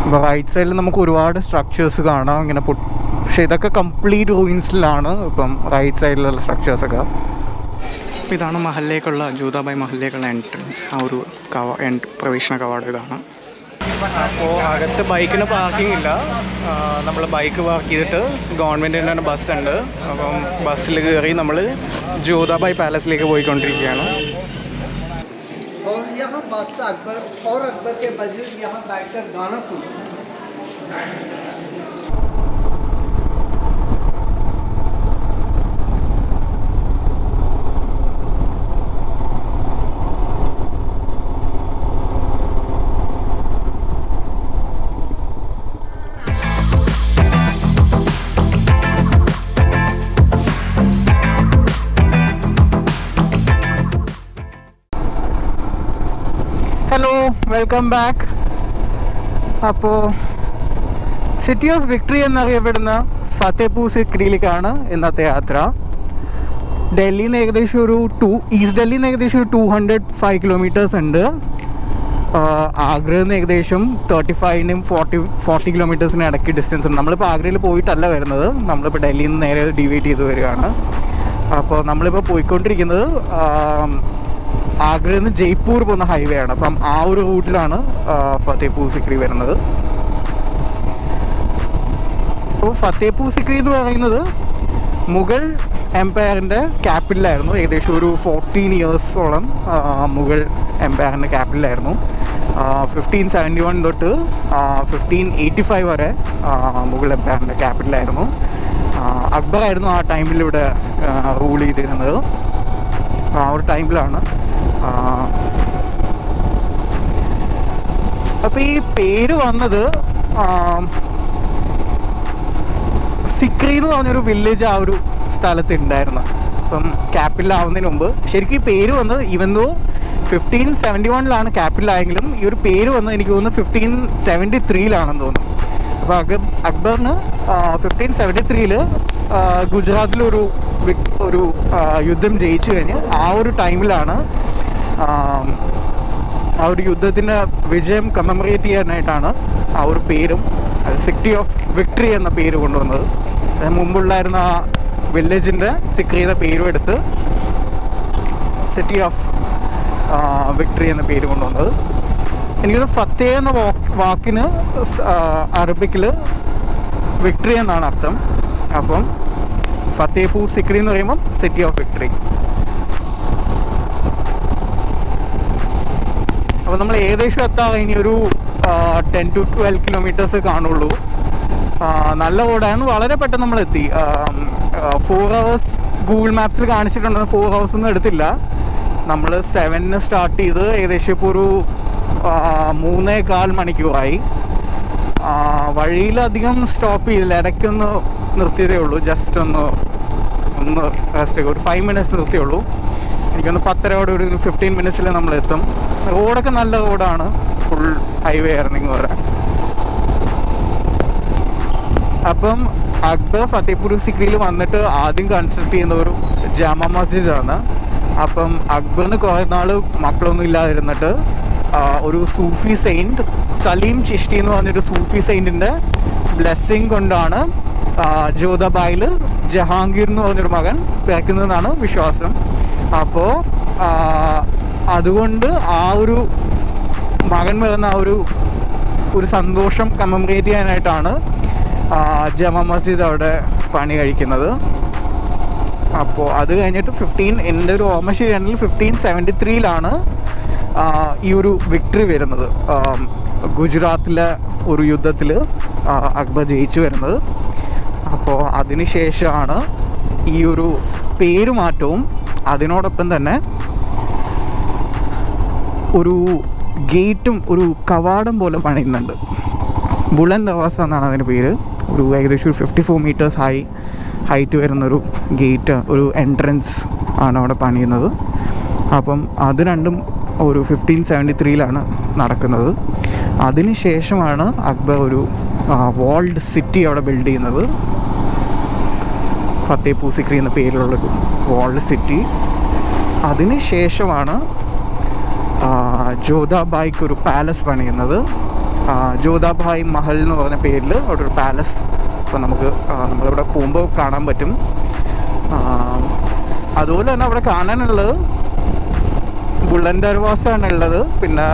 അപ്പോൾ റൈറ്റ് സൈഡിൽ നമുക്ക് ഒരുപാട് സ്ട്രക്ചേഴ്സ് കാണാം ഇങ്ങനെ പക്ഷേ ഇതൊക്കെ കംപ്ലീറ്റ് റൂയിൻസിലാണ് ഇപ്പം റൈറ്റ് സൈഡിലുള്ള സ്ട്രക്ചേഴ്സൊക്കെ. അപ്പോൾ ഇതാണ് മഹലിലേക്കുള്ള ജോധാബായ് മഹലിലേക്കുള്ള എൻട്രൻസ്. ആ ഒരു പ്രവേശന കവാടം ഇതാണ്. അപ്പോൾ അകത്ത് ബൈക്കിന് പാർക്കിംഗ് ഇല്ല. നമ്മൾ ബൈക്ക് പാർക്ക് ചെയ്തിട്ട് ഗവൺമെൻറ്റിൻ്റെ തന്നെ ബസ്സുണ്ട്. അപ്പം ബസ്സിൽ കയറി നമ്മൾ ജോധാബായ് പാലസിലേക്ക് പോയിക്കൊണ്ടിരിക്കുകയാണ്. और यहाँ बादशाह अकबर और अकबर के वजीर यहाँ बैठकर गाना सुने. Hello, welcome back. അപ്പോൾ സിറ്റി ഓഫ് വിക്ടറി എന്നറിയപ്പെടുന്ന ഫത്തേപൂർ സിക്രിയിലേക്കാണ് ഇന്നത്തെ യാത്ര. ഡൽഹിയിൽ നിന്ന് ഏകദേശം ഈസ്റ്റ് ഡൽഹിയിൽ നിന്ന് ഏകദേശം ഒരു 205 കിലോമീറ്റേഴ്സ് ഉണ്ട്. ആഗ്രയിൽ നിന്ന് ഏകദേശം 35-നും 40 കിലോമീറ്റേഴ്സിന് ഇടയ്ക്ക് ഡിസ്റ്റൻസ് ഉണ്ട്. നമ്മളിപ്പോൾ ആഗ്രയിൽ പോയിട്ടല്ല വരുന്നത്, നമ്മളിപ്പോൾ ഡൽഹിയിൽ നിന്ന് നേരെ ഡിവൈഡ് ചെയ്ത് വരികയാണ്. അപ്പോൾ നമ്മളിപ്പോൾ പോയിക്കൊണ്ടിരിക്കുന്നത് ആഗ്രയിൽ നിന്ന് ജയ്പൂർ പോകുന്ന ഹൈവേ ആണ്. അപ്പം ആ ഒരു റൂട്ടിലാണ് ഫത്തേപൂർ സിക്രി വരുന്നത്. അപ്പോൾ ഫത്തേപൂർ സിക്രി എന്ന് പറയുന്നത് മുഗൾ എംപയറിൻ്റെ ക്യാപിറ്റലായിരുന്നു. ഏകദേശം ഒരു 14 ഇയേഴ്സോളം മുഗൾ എംപയറിൻ്റെ ക്യാപിറ്റലായിരുന്നു. 1571 തൊട്ട് 1585 വരെ മുഗൾ എംപയറിൻ്റെ ക്യാപിറ്റലായിരുന്നു. അക്ബറായിരുന്നു ആ ടൈമിൽ ഇവിടെ റൂൾ ചെയ്തിരുന്നത്. ആ ഒരു ടൈമിലാണ്. അപ്പോൾ ഈ പേര് വന്നത് സിക്രി എന്ന് പറഞ്ഞൊരു വില്ലേജ് ആ ഒരു സ്ഥലത്ത് ഉണ്ടായിരുന്നു. അപ്പം ക്യാപിറ്റൽ ആവുന്നതിന് മുമ്പ് ശരിക്കും ഈ പേര് വന്നത് ഇവന്തോ 1571 ക്യാപിറ്റലായെങ്കിലും ഈ ഒരു പേര് വന്നത് എനിക്ക് തോന്നുന്നു 1573 തോന്നുന്നു. അപ്പോൾ അക്ബറിന് 1573 ഗുജറാത്തിലൊരു യുദ്ധം ജയിച്ചു കഴിഞ്ഞ് ആ ഒരു ടൈമിലാണ് ആ ഒരു യുദ്ധത്തിൻ്റെ വിജയം കമ്മമറേറ്റ് ചെയ്യാനായിട്ടാണ് ആ ഒരു പേരും സിറ്റി ഓഫ് വിക്ടറി എന്ന പേര് കൊണ്ടുവന്നത്. മുമ്പുണ്ടായിരുന്ന ആ വില്ലേജിൻ്റെ സിക്രി എന്ന പേരും എടുത്ത് സിറ്റി ഓഫ് വിക്ടറി എന്ന പേര് കൊണ്ടുവന്നത്. എനിക്കത് ഫത്തേ എന്ന വാക്കിന് അറബിക്കിൽ വിക്ടറി എന്നാണ് അർത്ഥം. അപ്പം ഫത്തേപൂർ സിക്രി എന്ന് പറയുമ്പം സിറ്റി ഓഫ് വിക്ടറി. അപ്പോൾ നമ്മൾ ഏകദേശം എത്താൻ ഇനി ഒരു 10 to 12 കിലോമീറ്റേഴ്സ് കാണുള്ളൂ. നല്ല റോഡായിരുന്നു, വളരെ പെട്ടെന്ന് നമ്മൾ എത്തി. 4 hours ഗൂഗിൾ മാപ്സിൽ കാണിച്ചിട്ടുണ്ടെന്ന് 4 hours ഒന്നും എടുത്തില്ല. നമ്മൾ 7 സ്റ്റാർട്ട് ചെയ്ത് ഏകദേശം ഇപ്പോൾ ഒരു 3.25 മണിക്കൂറായി. വഴിയിലധികം സ്റ്റോപ്പ് ചെയ്തില്ല, ഇടയ്ക്കൊന്ന് നിർത്തിയതേ ഉള്ളൂ. ജസ്റ്റ് ഒന്ന് റെസ്റ്റ് ഒരു 5 minutes നിർത്തിയുള്ളൂ. എനിക്കൊന്ന് 10:30 ഒരു 15 minutes നമ്മളെത്തും. റോഡൊക്കെ നല്ല റോഡാണ്, ഫുൾ ഹൈവേ ആയിരുന്നെങ്കിൽ പറയാം. അപ്പം അക്ബർ ഫത്തേപൂർ സിക്രിയിൽ വന്നിട്ട് ആദ്യം കൺസ്ട്രക്ട് ചെയ്യുന്ന ഒരു ജാമ മസ്ജിദാണ്. അപ്പം അക്ബറിന് കുറേ നാൾ മക്കളൊന്നും ഇല്ലാതിരുന്നിട്ട് ഒരു സൂഫി സെയിൻറ്റ് സലീം ചിഷ്ടി എന്ന് പറഞ്ഞൊരു സൂഫി സെയിൻറ്റിൻ്റെ ബ്ലെസ്സിങ് കൊണ്ടാണ് ജോധാബായിൽ ജഹാംഗീർ എന്ന് പറഞ്ഞൊരു മകൻ പിറക്കുന്നതെന്നാണ് വിശ്വാസം. അപ്പോൾ അതുകൊണ്ട് ആ ഒരു മകൻ വരുന്ന ആ ഒരു സന്തോഷം കമ്മമറേറ്റ് ചെയ്യാനായിട്ടാണ് ജമ മസ്ജിദ് അവിടെ പണി കഴിക്കുന്നത്. അപ്പോൾ അത് കഴിഞ്ഞിട്ട് എൻ്റെ ഒരു ഓർമ്മ ശരിയാണെങ്കിൽ 1573 ഈ ഒരു വിക്ടറി വരുന്നത്. ഗുജറാത്തിലെ ഒരു യുദ്ധത്തിൽ അക്ബർ ജയിച്ചു വരുന്നത്. അപ്പോൾ അതിന് ശേഷമാണ് ഈ ഒരു പേരുമാറ്റവും അതിനോടൊപ്പം തന്നെ ഒരു ഗേറ്റും ഒരു കവാടം പോലെ പണിയുന്നുണ്ട്. ബുലന്ദ് ദർവാസ എന്നാണ് അതിൻ്റെ പേര്. ഒരു ഏകദേശം 54 meters ഹൈറ്റ് വരുന്നൊരു ഗേറ്റ്, ഒരു എൻട്രൻസ് ആണ് അവിടെ പണിയുന്നത്. അപ്പം അത് രണ്ടും ഒരു 1573 നടക്കുന്നത്. അതിന് ശേഷമാണ് അക്ബർ ഒരു വാൾഡ് സിറ്റി അവിടെ ബിൽഡ് ചെയ്യുന്നത്. ഫത്തേപൂർ സിക്രി എന്ന പേരിലുള്ളൊരു വാൾഡ് സിറ്റി. അതിന് ശേഷമാണ് ജോധാബായിക്ക് ഒരു പാലസ് പണിയുന്നത്. ജോധാഭായ് മഹൽ എന്ന് പറഞ്ഞ പേരിൽ അവിടെ ഒരു പാലസ് അപ്പോൾ നമുക്ക് നമ്മളിവിടെ പോകുമ്പോൾ കാണാൻ പറ്റും. അതുപോലെ തന്നെ അവിടെ കാണാനുള്ളത് ബുലന്ദ് ദർവാസ ആണുള്ളത്, പിന്നെ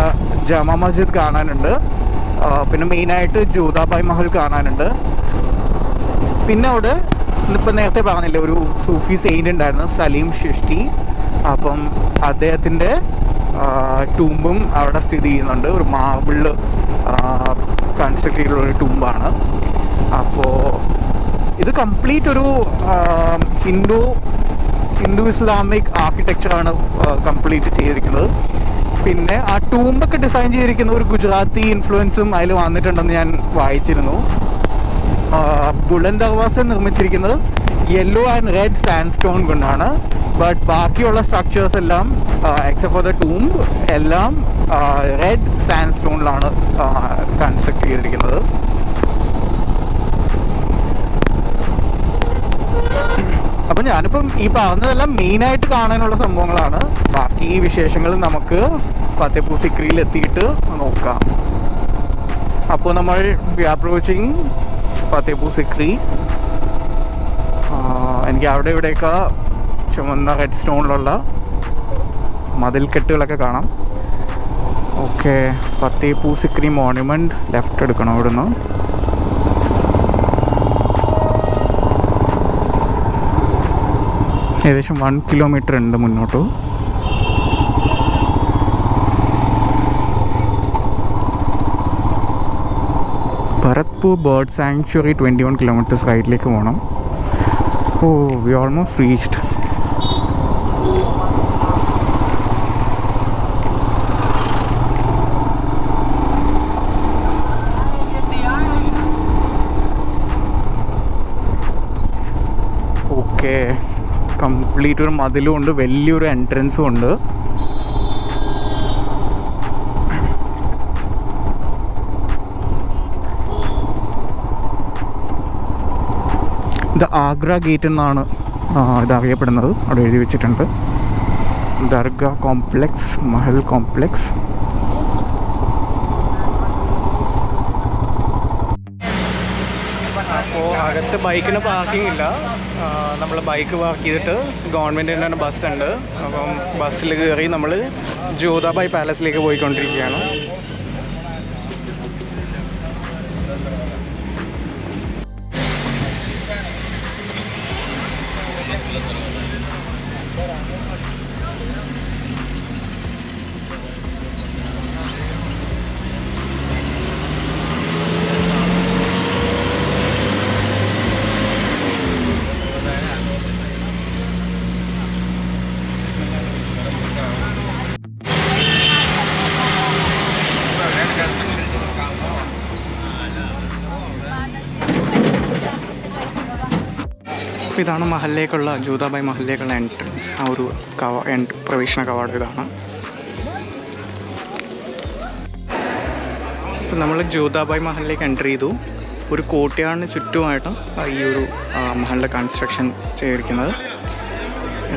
ജമാ മസ്ജിദ് കാണാനുണ്ട്, പിന്നെ മെയിനായിട്ട് ജോധാഭായ് മഹൽ കാണാനുണ്ട്. പിന്നെ അവിടെ ഇന്നിപ്പോൾ നേരത്തെ പറഞ്ഞില്ലേ ഒരു സൂഫി സെയിൻ്റ് ഉണ്ടായിരുന്നു, സലീം ഷിഷ്ടി. അപ്പം അദ്ദേഹത്തിൻ്റെ ടൂമ്പും അവിടെ സ്ഥിതി ചെയ്യുന്നുണ്ട്. ഒരു മാർബിളിൽ കൺസ്ട്രക്ട് ചെയ്തിട്ടുള്ളൊരു ടൂമ്പാണ്. അപ്പോൾ ഇത് കംപ്ലീറ്റ് ഒരു ഹിന്ദു ഇസ്ലാമിക് ആർക്കിടെക്ചറാണ് കംപ്ലീറ്റ് ചെയ്തിരിക്കുന്നത്. പിന്നെ ആ ടൂമ്പൊക്കെ ഡിസൈൻ ചെയ്തിരിക്കുന്ന ഒരു ഗുജറാത്തി ഇൻഫ്ലുവൻസും അതിൽ വന്നിട്ടുണ്ടെന്ന് ഞാൻ വായിച്ചിരുന്നു. ബുലന്ദ് ദർവാസ നിർമ്മിച്ചിരിക്കുന്നത് yellow and red sand stone കൊണ്ടാണ്. ബട്ട് ബാക്കിയുള്ള സ്ട്രക്ചേഴ്സ് എല്ലാം എക്സെപ്റ്റ് ഫോർ ദ ടൂംബ് എല്ലാം റെഡ് സാൻഡ് സ്റ്റോണിലാണ് കൺസ്ട്രക്ട് ചെയ്തിരിക്കുന്നത്. അപ്പം ഞാനിപ്പം ഈ പറഞ്ഞതെല്ലാം മെയിനായിട്ട് കാണാനുള്ള സംഭവങ്ങളാണ്. ബാക്കി ഈ വിശേഷങ്ങൾ നമുക്ക് ഫത്തേപൂർ സിക്രിയിൽ എത്തിയിട്ട് നോക്കാം. അപ്പോൾ നമ്മൾ we are approaching Fatehpur Sikri. എനിക്ക് അവിടെ ഇവിടെയൊക്കെ ചുമന്ന റെഡ് സ്റ്റോണിലുള്ള മതിൽക്കെട്ടുകളൊക്കെ കാണാം. Okay, Fatehpur Sikri monument left എടുക്കണം ഇവിടുന്ന്. ഏകദേശം 1 കിലോമീറ്റർ ഉണ്ട് മുന്നോട്ട്. ഭരത്പൂർ ബേർഡ് സാങ്ച്വറി 21 കിലോമീറ്റേഴ്സ് റൈറ്റിലേക്ക് പോകണം. Oh, we almost reached. Okay, complete ഒരു മതിലും ഉണ്ട്, വലിയൊരു എൻട്രൻസും ഉണ്ട്. ഇത് ആഗ്ര ഗേറ്റ് എന്നാണ് ഇത് അറിയപ്പെടുന്നത്. അവിടെ എഴുതി വെച്ചിട്ടുണ്ട് ദർഗ കോംപ്ലക്സ്, മഹൽ കോംപ്ലക്സ്. അപ്പോൾ അകത്ത് ബൈക്കിന് പാർക്കിംഗ് ഇല്ല. നമ്മൾ ബൈക്ക് പാർക്ക് ചെയ്തിട്ട് ഗവൺമെൻറ്റിൻ്റെ തന്നെ ബസ്സുണ്ട്. അപ്പം ബസ്സിൽ കയറി നമ്മൾ ജോധാഭായ് പാലസിലേക്ക് പോയിക്കൊണ്ടിരിക്കുകയാണ്. അപ്പോൾ ഇതാണ് മഹലിലേക്കുള്ള ജോധാഭായ് മഹലിലേക്കുള്ള എൻട്രൻസ്. ആ ഒരു പ്രവേശന കവാടം ഇതാണ്. ഇപ്പോൾ നമ്മൾ ജോധാഭായ് മഹലിലേക്ക് എൻ്റർ ചെയ്തു. ഒരു കോട്ടയാണ് ചുറ്റുമായിട്ട് ഈ ഒരു മഹലിൻ്റെ കൺസ്ട്രക്ഷൻ ചെയ്തിരിക്കുന്നത്.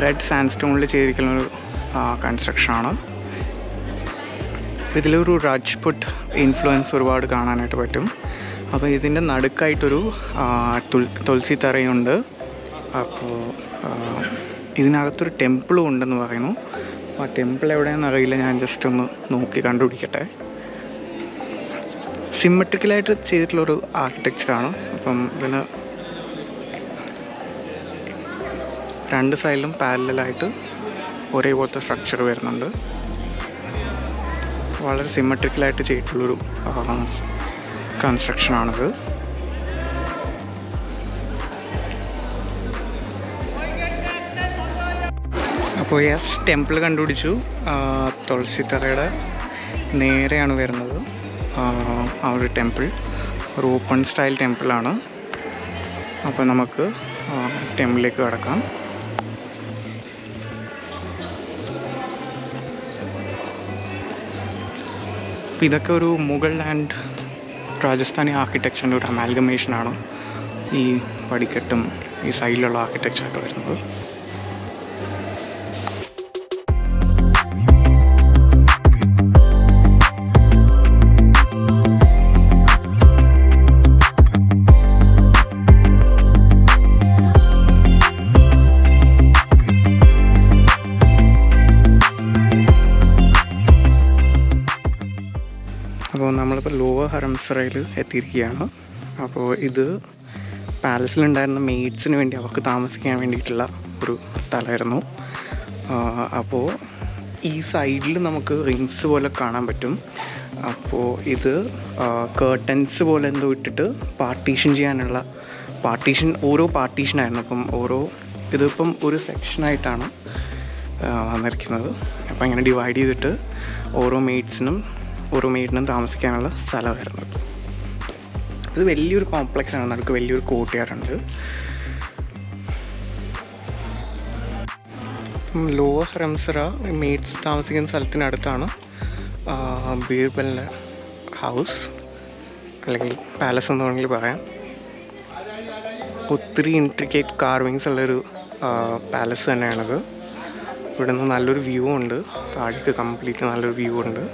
റെഡ് സാൻഡ് സ്റ്റോണിൽ ചെയ്തിരിക്കുന്ന ഒരു കൺസ്ട്രക്ഷനാണ്. ഇതിലൊരു രാജ്പുട്ട് ഇൻഫ്ലുവൻസ് ഒരുപാട് കാണാനായിട്ട് പറ്റും. അപ്പോൾ ഇതിൻ്റെ നടുക്കായിട്ടൊരു തുളസി തറയുണ്ട്. അപ്പോൾ ഇതിനകത്തൊരു ടെമ്പിളും ഉണ്ടെന്ന് പറയുന്നു. ആ ടെമ്പിൾ എവിടെയാണെന്ന് അറിയില്ല, ഞാൻ ജസ്റ്റ് ഒന്ന് നോക്കി കണ്ടുപിടിക്കട്ടെ. സിമെട്രിക്കലായിട്ട് ചെയ്തിട്ടുള്ളൊരു ആർക്കിടെക്ചറാണ്. അപ്പം ഇതിന് 2 സൈഡിലും പാരലലായിട്ട് ഒരേപോലത്തെ സ്ട്രക്ചർ വരുന്നുണ്ട്. വളരെ സിമെട്രിക്കലായിട്ട് ചെയ്തിട്ടുള്ളൊരു കൺസ്ട്രക്ഷനാണിത്. അപ്പോൾ യെസ്, ടെമ്പിൾ കണ്ടുപിടിച്ചു. തുളസി തറയുടെ നേരെയാണ് വരുന്നത് ആ ഒരു ടെമ്പിൾ. ഒരു ഓപ്പൺ സ്റ്റൈൽ ടെമ്പിളാണ്. അപ്പോൾ നമുക്ക് ടെമ്പിളിലേക്ക് കടക്കാം. അപ്പോൾ ഇതൊക്കെ ഒരു മുഗൾ ആൻഡ് രാജസ്ഥാനി ആർക്കിടെക്ചറിൻ്റെ ഒരു അമാൽഗമേഷനാണ് ഈ പടിക്കെട്ടും ഈ സൈഡിലുള്ള ആർക്കിടെക്ചറൊക്കെ വരുന്നത്. നമ്മളിപ്പോൾ ലോവർ ഹറംസറയിൽ എത്തിയിരിക്കുകയാണ്. അപ്പോൾ ഇത് പാലസിലുണ്ടായിരുന്ന മെയ്ഡ്സിന് വേണ്ടി അവർക്ക് താമസിക്കാൻ വേണ്ടിയിട്ടുള്ള ഒരു സ്ഥലമായിരുന്നു. അപ്പോൾ ഈ സൈഡിൽ നമുക്ക് റിങ്സ് പോലെ കാണാൻ പറ്റും. അപ്പോൾ ഇത് കേർട്ടൻസ് പോലെ എന്തോ ഇട്ടിട്ട് പാർട്ടീഷൻ ചെയ്യാനുള്ള ഓരോ പാർട്ടീഷനായിരുന്നു. അപ്പം ഇതിപ്പം ഒരു സെക്ഷനായിട്ടാണ് വന്നിരിക്കുന്നത്. അപ്പോൾ ഇങ്ങനെ ഡിവൈഡ് ചെയ്തിട്ട് ഓരോ മെയ്ഡിനും താമസിക്കാനുള്ള സ്ഥലമായിരുന്നു. ഇത് വലിയൊരു കോംപ്ലക്സാണ്. നമുക്ക് വലിയൊരു കോർട്ട്യാർഡുണ്ട്. ലോവർ ഹറംസറ മെയ്ഡ്സ് താമസിക്കുന്ന സ്ഥലത്തിനടുത്താണ് ബീർബലിൻ്റെ ഹൗസ് അല്ലെങ്കിൽ പാലസ് എന്ന് വേണമെങ്കിൽ പറയാം. ഒത്തിരി ഇൻട്രിക്കേറ്റ് കാർവിങ്സ് ഉള്ളൊരു പാലസ് തന്നെയാണത്. ഇവിടെ നിന്ന് നല്ലൊരു വ്യൂ ഉണ്ട്. താഴേക്ക് കംപ്ലീറ്റ് നല്ലൊരു വ്യൂ ഉണ്ട്.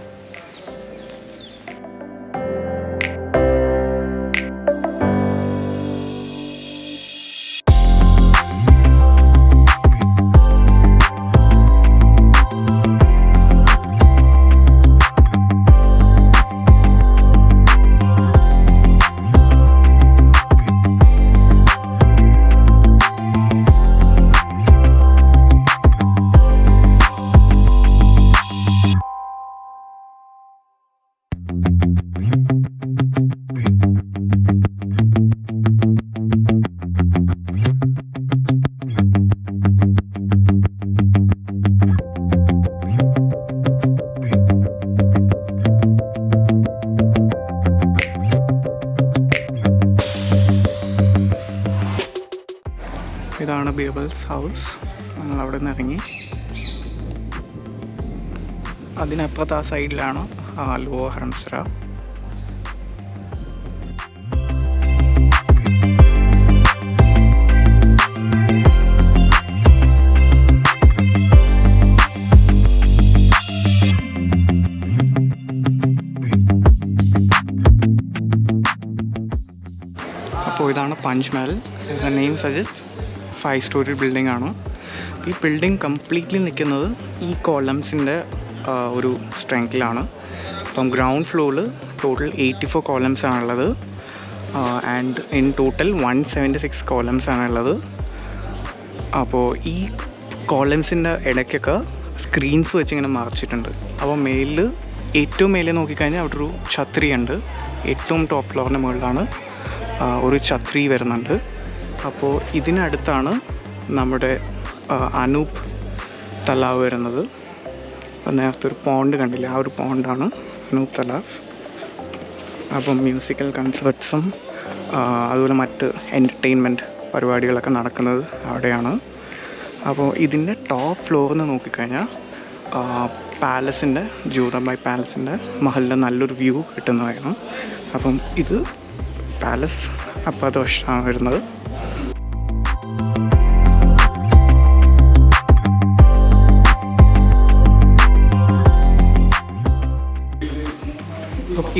ഇതാണ് ബീർബൽസ് ഹൗസ്. നമ്മളവിടെ നിന്ന് ഇറങ്ങി അതിനപ്പുറത്ത് ആ സൈഡിലാണ് ലോവർ ഹറംസറ. അപ്പോൾ ഇതാണ് punch Mahal. Name suggest 5-story building ആണ്. ഈ ബിൽഡിംഗ് കംപ്ലീറ്റ്ലി നിൽക്കുന്നത് ഈ കോളംസിൻ്റെ ഒരു സ്ട്രെങ്ത്തിലാണ്. അപ്പം ഗ്രൗണ്ട് ഫ്ലോറിൽ ടോട്ടൽ 84 കോളംസ് ആണുള്ളത്. ആൻഡ് ഇൻ ടോട്ടൽ 176 കോളംസ് ആണുള്ളത്. അപ്പോൾ ഈ കോളംസിൻ്റെ ഇടയ്ക്കൊക്കെ സ്ക്രീൻസ് വെച്ചിങ്ങനെ മറച്ചിട്ടുണ്ട്. അപ്പോൾ ഏറ്റവും മേലിൽ നോക്കിക്കഴിഞ്ഞാൽ അവിടെ ഒരു ഛത്രി ഉണ്ട്. ഏറ്റവും ടോപ്പ് ഫ്ലോറിൻ്റെ മുകളിലാണ് ഒരു ഛത്രി വരുന്നുണ്ട്. അപ്പോൾ ഇതിനടുത്താണ് നമ്മുടെ അനൂപ് തലാവ് വരുന്നത്. അപ്പോൾ നേരത്തെ ഒരു പോണ്ട് കണ്ടില്ല, ആ ഒരു പോണ്ടാണ് അനൂപ് തലാവ്. അപ്പം മ്യൂസിക്കൽ കൺസേർട്ട്സും അതുപോലെ മറ്റ് എൻ്റർടൈൻമെൻറ്റ് പരിപാടികളൊക്കെ നടക്കുന്നത് അവിടെയാണ്. അപ്പോൾ ഇതിൻ്റെ ടോപ്പ് ഫ്ലോറിൽ നിന്ന് നോക്കിക്കഴിഞ്ഞാൽ പാലസിൻ്റെ ജൂതബായ് പാലസിൻ്റെ മഹലിൻ്റെ നല്ലൊരു വ്യൂ കിട്ടുന്നതായിരുന്നു. അപ്പം ഇത് പാലസ് അപ്പുറത്തെ വശത്താണ് വരുന്നത്.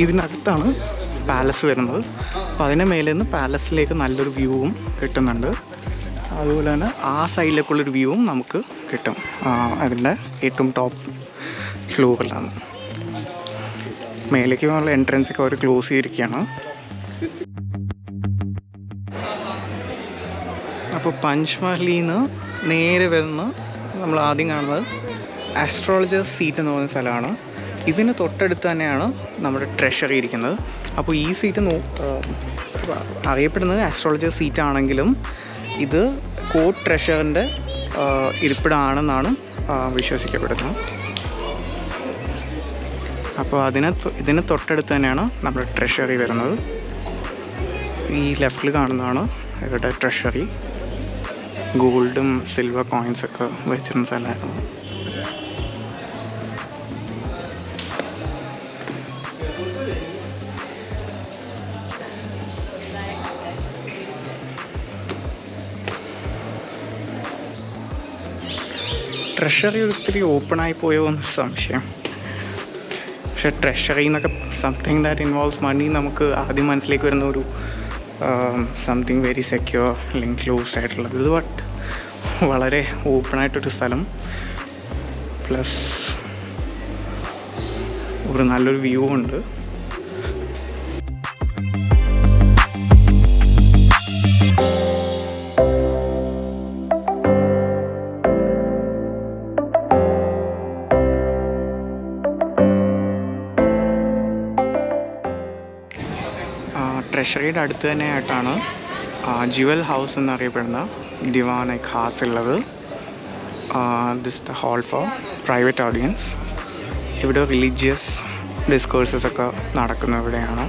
ഇതിനടുത്താണ് പാലസ് വരുന്നത്. അപ്പോൾ അതിൻ്റെ മേലെ നിന്ന് പാലസിലേക്ക് നല്ലൊരു വ്യൂവും കിട്ടുന്നുണ്ട്. അതുപോലെ തന്നെ ആ സൈഡിലേക്കുള്ളൊരു വ്യൂവും നമുക്ക് കിട്ടും. അതിൻ്റെ ഏറ്റവും ടോപ്പ് ഫ്ലോറിലാണ്. മേലേക്ക് ഉള്ള എൻട്രൻസൊക്കെ അവർ ക്ലോസ് ചെയ്തിരിക്കുകയാണ്. അപ്പോൾ പഞ്ച് മഹലിൽ നിന്ന് നേരെ വരുന്ന നമ്മൾ ആദ്യം കാണുന്നത് ആസ്ട്രോളജേഴ്സ് സീറ്റ് എന്ന് പറയുന്ന സ്ഥലമാണ്. ഇതിന് തൊട്ടടുത്ത് തന്നെയാണ് നമ്മുടെ ട്രഷറി ഇരിക്കുന്നത്. അപ്പോൾ ഈ സീറ്റ് അറിയപ്പെടുന്നത് ആസ്ട്രോളജേഴ്സ് സീറ്റാണെങ്കിലും ഇത് കോർട്ട് ട്രഷറിൻ്റെ ഇരിപ്പിടമാണെന്നാണ് വിശ്വസിക്കപ്പെടുന്നത്. അപ്പോൾ ഇതിന് തൊട്ടടുത്ത് തന്നെയാണ് നമ്മുടെ ട്രഷറി വരുന്നത്. ഈ ലെഫ്റ്റിൽ കാണുന്നതാണ് ഇവരുടെ ട്രഷറി. ഗോൾഡും സിൽവർ കോയിൻസൊക്കെ വെച്ചിരുന്ന സ്ഥലമായിരുന്നു. ട്രഷറി ഒത്തിരി ഓപ്പണായി പോയോ എന്നൊരു സംശയം. പക്ഷെ ട്രഷറി എന്നൊക്കെ സംതിങ് ദാറ്റ് ഇൻവോൾവ്സ് മണി നമുക്ക് ആദ്യം മനസ്സിലേക്ക് വരുന്ന ഒരു സംതിങ് വെരി സെക്യൂർ അല്ലെങ്കിൽ ക്ലോസ് ആയിട്ടുള്ളത്. ഇത് ബട്ട് വളരെ ഓപ്പണായിട്ടൊരു സ്ഥലം, പ്ലസ് ഒരു നല്ലൊരു വ്യൂ ഉണ്ട്. ട്രഷറിയുടെ അടുത്ത് തന്നെയായിട്ടാണ് ജുവൽ ഹൗസ് എന്നറിയപ്പെടുന്ന ദിവാൻ ഖാസ് ഉള്ളത്. This the hall four private audience. ഇവിടെ റിലീജിയസ് ഡിസ്കോഴ്സസ് ഒക്കെ നടക്കുന്ന ഇവിടെയാണ്.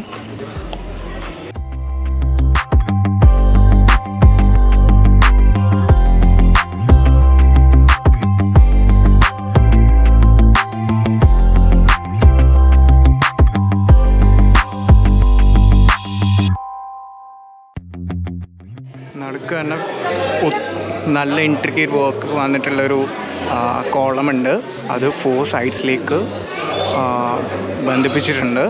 നടുക്ക് തന്നെ നല്ല ഇൻട്രിക്കേറ്റ് വർക്ക് വന്നിട്ടുള്ളൊരു കോളമുണ്ട്. അത് 4 സൈഡ്സിലേക്ക് ബന്ധിപ്പിച്ചിട്ടുണ്ട്.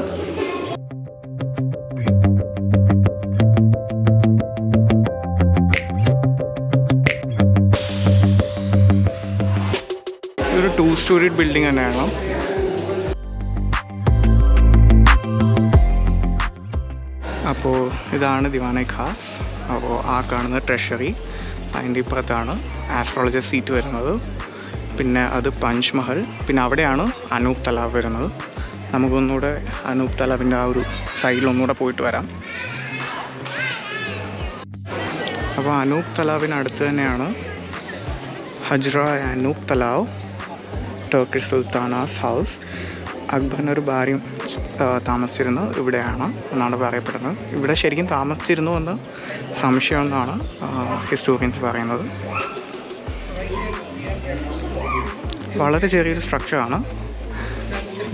ഇതൊരു 2 സ്റ്റോറീഡ് ബിൽഡിംഗ് തന്നെയാണ്. അപ്പോൾ ഇതാണ് ദിവാൻ ഖാസ്. അപ്പോൾ ആ കാണുന്ന ട്രഷറി, അതിൻ്റെ ഇപ്പുറത്താണ് ആസ്ട്രോളജർ സീറ്റ് വരുന്നത്. പിന്നെ അത് പഞ്ച് മഹൽ. പിന്നെ അവിടെയാണ് അനൂപ് തലാവ് വരുന്നത്. നമുക്കൊന്നുകൂടെ അനൂപ് തലാവിൻ്റെ ആ ഒരു സൈഡിലൊന്നുകൂടെ പോയിട്ട് വരാം. അപ്പോൾ അനൂപ് തലാവിനടുത്ത് തന്നെയാണ് ഹജ്ര അനൂപ് തലാവ്, ടർക്കിഷ് സുൽത്താനാസ് ഹൗസ്. അക്ബറിനൊരു ഭാര്യയും താമസിച്ചിരുന്നത് ഇവിടെയാണ് എന്നാണ് പറയപ്പെടുന്നത്. ഇവിടെ ശരിക്കും താമസിച്ചിരുന്നു എന്ന് സംശയമെന്നാണ് ഹിസ്റ്റോറിയൻസ് പറയുന്നത്. വളരെ ചെറിയൊരു സ്ട്രക്ചറാണ്,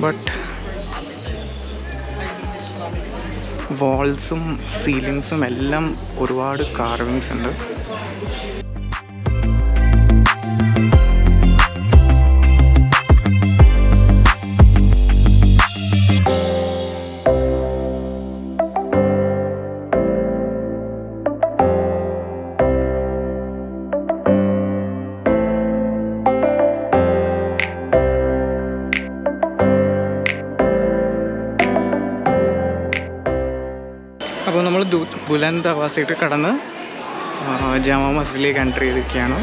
ബട്ട് വാൾസും സീലിങ്സും എല്ലാം ഒരുപാട് കാർവിങ്സ് ഉണ്ട്. അപ്പോൾ നമ്മൾ ബുലന്ദ് ദർവാസയിട്ട് കടന്ന് ജമാ മസ്ജിദിലേക്ക് എൻ്റർ ചെയ്തിരിക്കുകയാണ്.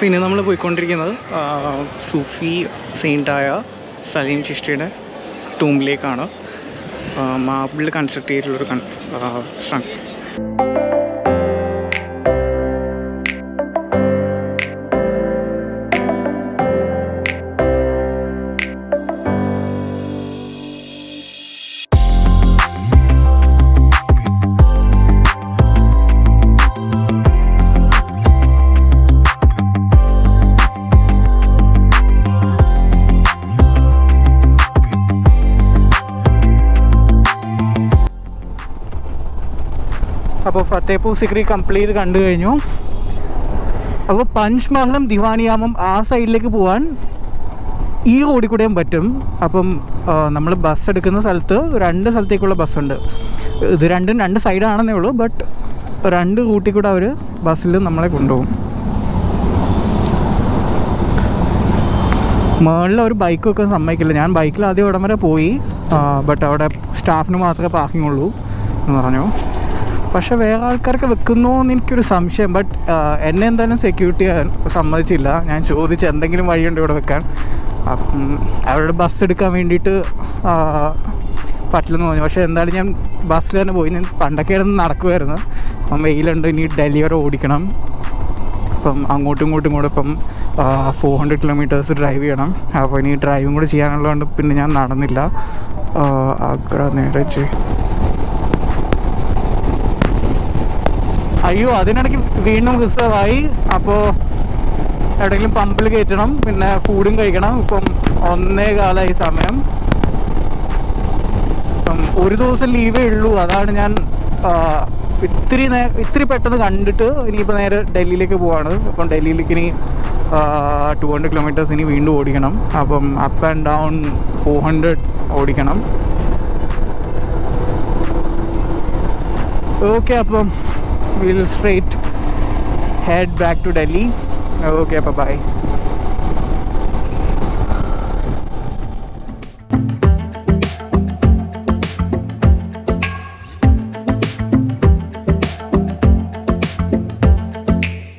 പിന്നെ നമ്മൾ പോയിക്കൊണ്ടിരിക്കുന്നത് സൂഫി സെയിൻ്റായ സലീം ചിഷ്ടിയുടെ ടൂംബിലേക്കാണ്. മാർബിളിൽ കൺസ്ട്രക്ട് ചെയ്തിട്ടുള്ളൊരു അപ്പോൾ ഫത്തേപൂർ സിക്രി കംപ്ലീറ്റ് കണ്ടു കഴിഞ്ഞു. അപ്പോൾ പഞ്ച് മഹലും ദിവാനിയാമും ആ സൈഡിലേക്ക് പോകാൻ ഈ റോഡിൽ കൂടെയും പറ്റും. അപ്പം നമ്മൾ ബസ് എടുക്കുന്ന സ്ഥലത്ത് 2 സ്ഥലത്തേക്കുള്ള ബസ്സുണ്ട്. ഇത് രണ്ടും രണ്ട് സൈഡാണെന്നേ ഉള്ളൂ, ബട്ട് രണ്ട് റൂട്ടിൽ കൂടെ അവർ ബസ്സിൽ നമ്മളെ കൊണ്ടുപോകും. മുകളിൽ ഒരു ബൈക്ക് വെക്കാൻ സമ്മതിക്കില്ല. ഞാൻ ബൈക്കിൽ ആദ്യം ഇവിടം വരെ പോയി, ബട്ട് അവിടെ സ്റ്റാഫിന് മാത്രമേ പാർക്കിംഗ് ഉള്ളൂ എന്ന് പറഞ്ഞു. പക്ഷേ വേറെ ആൾക്കാർക്ക് വെക്കുന്നോ എന്ന് എനിക്കൊരു സംശയം. ബട്ട് എന്നെ എന്തായാലും സെക്യൂരിറ്റി സമ്മതിച്ചില്ല. ഞാൻ ചോദിച്ച് എന്തെങ്കിലും വഴിയുണ്ട് ഇവിടെ വെക്കാൻ. അപ്പം അവരുടെ ബസ് എടുക്കാൻ വേണ്ടിയിട്ട് പറ്റില്ലെന്ന് തോന്നി. പക്ഷേ എന്തായാലും ഞാൻ ബസ്സിൽ തന്നെ പോയി. ഞാൻ പണ്ടൊക്കെ ആയിരുന്നു നടക്കുമായിരുന്നു. അപ്പം വെയിലുണ്ട്, ഇനി ഡൽഹി വരെ ഓടിക്കണം. അപ്പം അങ്ങോട്ടും ഇങ്ങോട്ടും കൂടെ ഇപ്പം 400 കിലോമീറ്റേഴ്സ് ഡ്രൈവ് ചെയ്യണം. അപ്പോൾ ഇനി ഡ്രൈവും കൂടെ ചെയ്യാനുള്ളതുകൊണ്ട് പിന്നെ ഞാൻ നടന്നില്ല. ആഗ്ര നേരെ അയ്യോ, അതിനിടയ്ക്ക് വീണ്ടും റിസർവായി. അപ്പോൾ എവിടെയെങ്കിലും പമ്പിൽ കയറ്റണം, പിന്നെ ഫുഡും കഴിക്കണം. ഇപ്പം 1:15 സമയം. ഇപ്പം ഒരു ദിവസം ലീവേ ഉള്ളൂ. അതാണ് ഞാൻ ഇത്തിരി പെട്ടെന്ന് കണ്ടിട്ട് ഇനിയിപ്പോൾ നേരെ ഡൽഹിയിലേക്ക് പോവാണ്. അപ്പം ഡൽഹിയിലേക്ക് ഇനി 200 കിലോമീറ്റേഴ്സ് ഇനി വീണ്ടും ഓടിക്കണം. അപ്പം അപ്പ് ആൻഡ് ഡൗൺ 400 ഓടിക്കണം. ഓക്കെ, അപ്പം we'll straight head back to Delhi. Okay, bye bye.